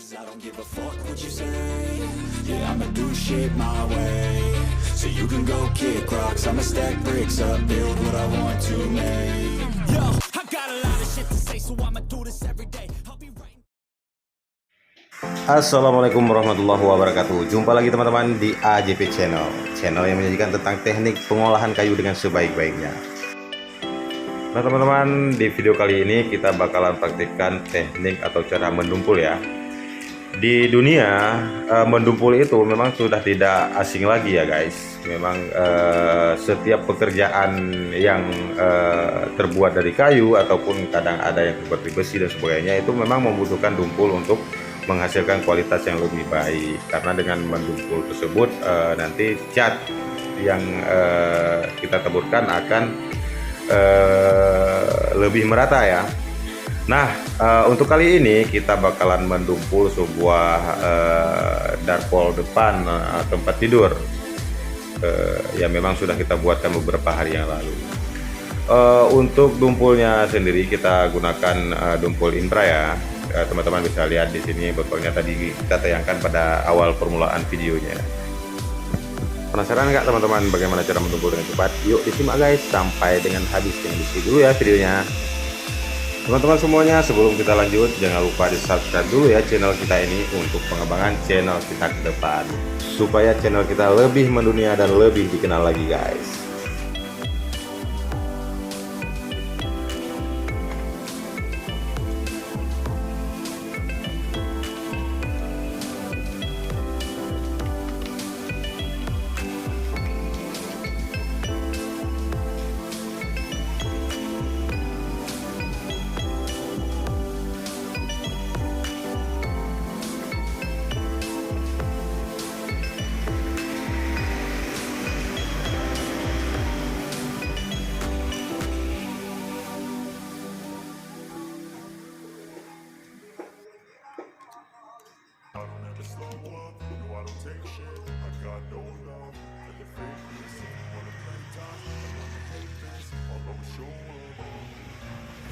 'cause I don't give a fuck what you say. Yeah, I'ma do shit my way. So you can go kick rocks, I'ma stack bricks up, build what I want to make. Yo, I got a lot of shit to say, so I'ma do this every day. I'll be right. Assalamualaikum warahmatullahi wabarakatuh. Jumpa lagi teman-teman di AJP Channel yang menyajikan tentang teknik pengolahan kayu dengan sebaik-baiknya. Nah teman-teman, di video kali ini kita bakalan praktikkan teknik atau cara mendumpul ya. Di dunia mendumpul itu memang sudah tidak asing lagi ya guys. Memang setiap pekerjaan yang terbuat dari kayu ataupun kadang ada yang terbuat dari besi dan sebagainya itu memang membutuhkan dumpul untuk menghasilkan kualitas yang lebih baik. Karena dengan mendumpul tersebut nanti cat yang kita taburkan akan lebih merata ya. Nah untuk kali ini kita bakalan mendumpul sebuah darpol depan tempat tidur yang memang sudah kita buatkan beberapa hari yang lalu. Untuk dumpulnya sendiri kita gunakan dumpul impra ya. Teman-teman bisa lihat di sini botolnya tadi kita tayangkan pada awal permulaan videonya. Penasaran nggak teman-teman bagaimana cara mendumpul dengan cepat? Yuk disimak guys sampai dengan habis. Jangan di-skip dulu ya videonya. Teman-teman semuanya, sebelum kita lanjut jangan lupa di subscribe dulu ya channel kita ini untuk pengembangan channel kita ke depan, supaya channel kita lebih mendunia dan lebih dikenal lagi guys.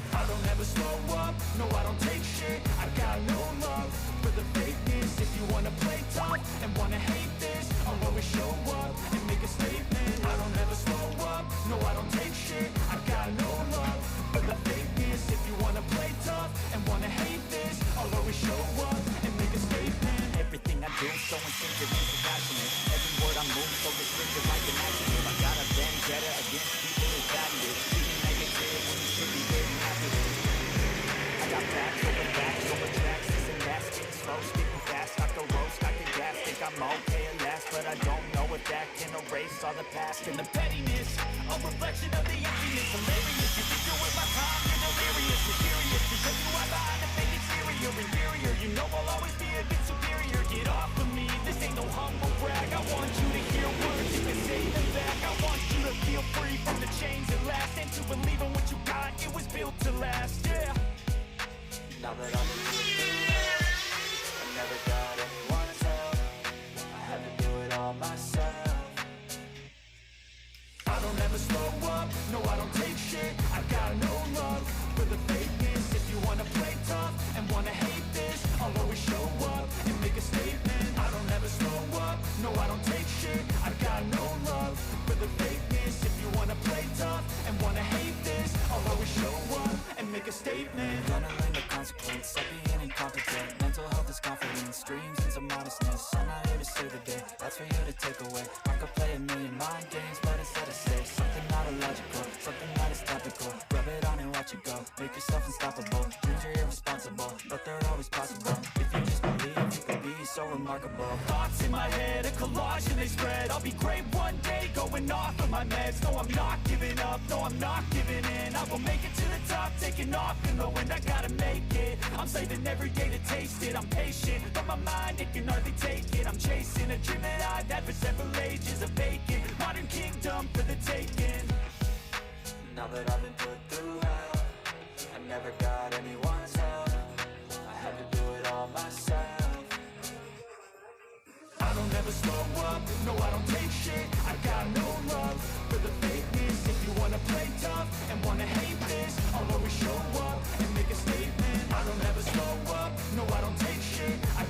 I don't ever slow up, no I don't take shit. I got no love for the fakeness. If you wanna play tough and wanna hate this, I'll always show up and make a statement. I don't ever slow up, no I don't take shit. I got no love for the fakeness. If you wanna play tough and wanna hate this, I'll always show up and make a statement. Everything I do so instinctive and compassionate. Every word I move so restricted like an adjective. I got a vendetta against people who value it. Being negative when you should be very happy. I got facts over tracks, this and that, speaking slow, speaking fast, I go roast, I can gas, think I'm okay at last, but I don't know if that can erase all the past and the pettiness, a reflection of the emptiness, hilarious, you think you're with my time, you're delirious, mysterious, because you are behind a fake exterior, inferior, you know I'll always be a bit superior, get off of me, this ain't no humble brag, I want you to hear words, you can say them back, I want you to feel free from the chains that last, and to believe in what you got, it was built to last, yeah. Now that I'm in I never got anyone's help. I had to do it all myself. I don't ever slow up, no I don't take shit. I got no love for the fakeness. If you wanna play tough and wanna hate this, I'll always show up and make a statement. I don't ever slow up, no I don't take shit. I got no love for the fakeness. If you wanna play tough and wanna hate this, I'll always show up and make a statement. Gonna learn the consequence of being incompetent. Mental health is confidence, dreams into modestness. I'm not here to save the day, that's for you to take away. I could play a million mind games, but instead I say something not illogical, something that is topical. Rub it on and watch it go, make yourself unstoppable. Dreams are irresponsible, but they're always possible. If you just believe, you could be so remarkable. Thoughts in my head, a collage and they spread. I'll be great one day, going off of my meds. No, I'm not giving up, no, I'm not giving in. I will make it to the top, taking off in the wind. I gotta make it, I'm saving every day to taste it. I'm patient, but my mind, it can hardly take it. I'm chasing a dream that I've had for several ages. A vacant, modern kingdom for the taking. Now that I've been put through hell, I never got anyone's help. I had to do it all myself. I don't ever slow up, no I don't take shit. I got no love for the fakeness. If you wanna play tough and wanna hate this, I'll always show up and make a statement. I don't ever slow up, no I don't take shit. I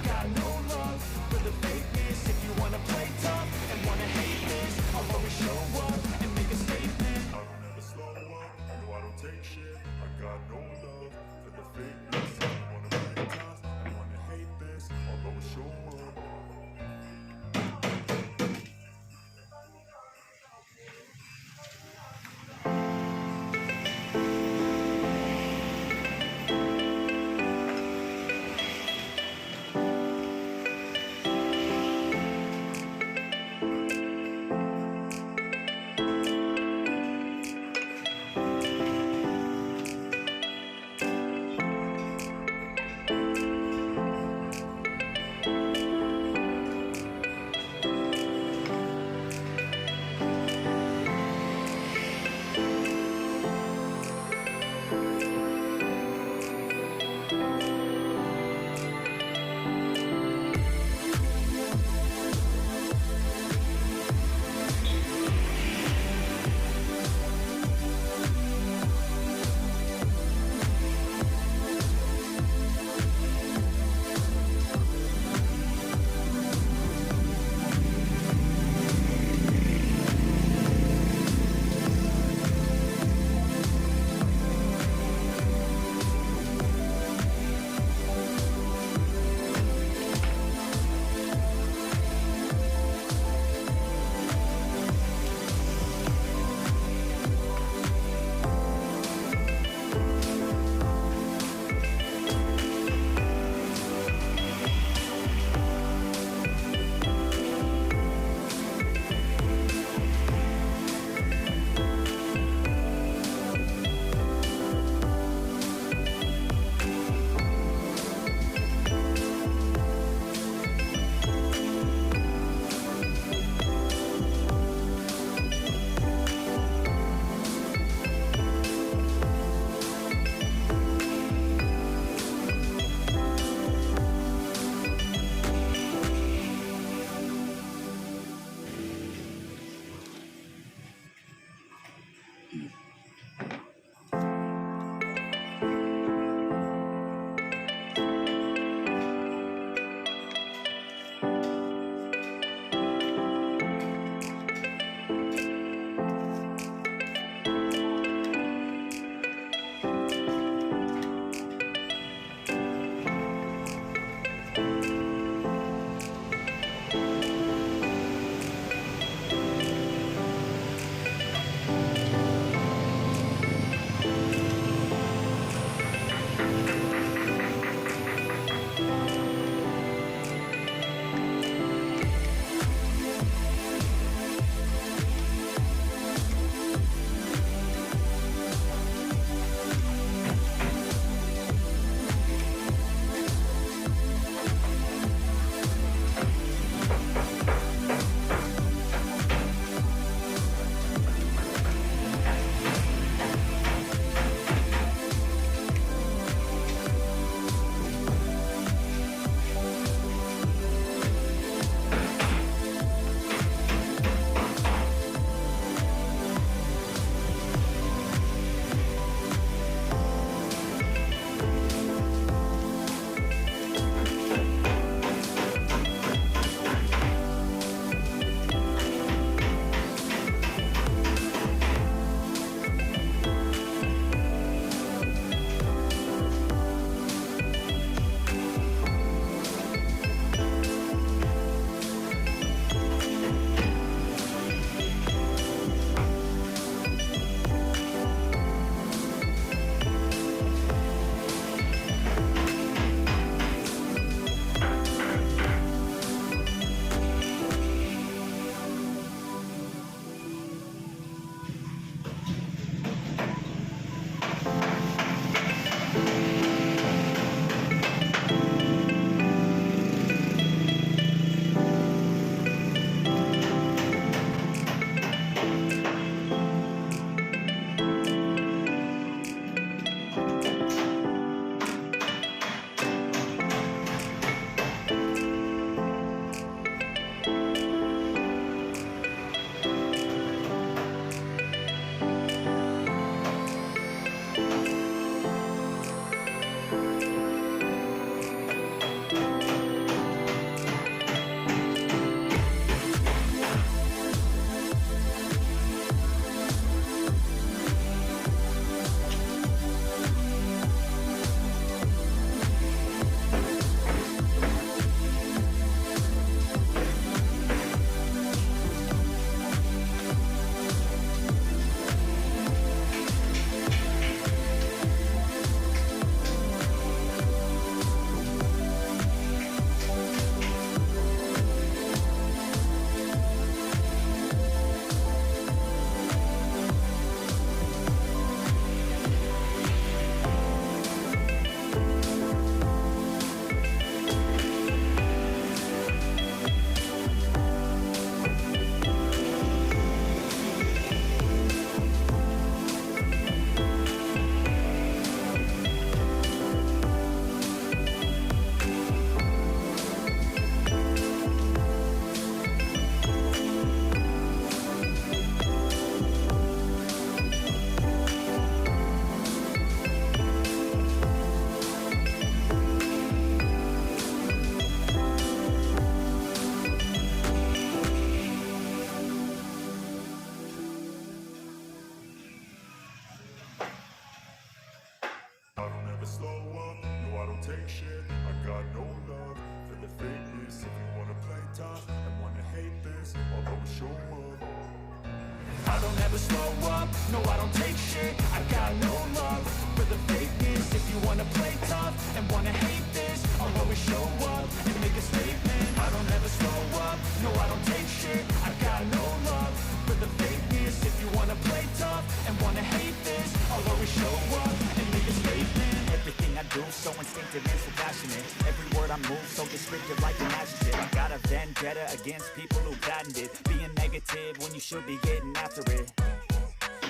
never slow up, no I don't take shit. I got no love for the fakeness. If you wanna play tough and wanna hate this, I'll always show up and make a statement. I don't ever slow up, no I don't take shit. I got no love for the fakeness. If you wanna play tough and wanna hate this, I'll always show up and make a statement. Everything I do so instinctive and so passionate. Every word I move so descriptive like an adjective. I got a vendetta against people who patented being negative when you should be getting after it.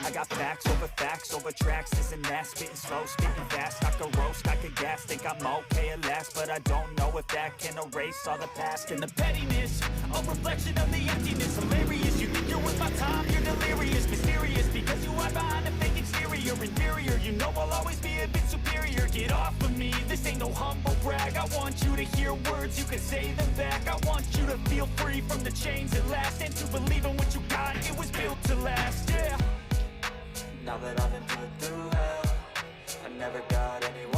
I got facts over tracks, this and that, spitting slow, spitting fast. I could roast, I could gas, think I'm okay at last, but I don't know if that can erase all the past. And the pettiness, a reflection of the emptiness. Hilarious, you think you're with my time, you're delirious. Mysterious, because you hide behind a fake exterior. Inferior, you know I'll always be a bit superior. Get off of me, this ain't no humble brag. I want you to hear words, you can say them back. I want you to feel free from the chains at last, and to believe in what you got, it was built to last, yeah. Now that I've been put through hell, I never got anyone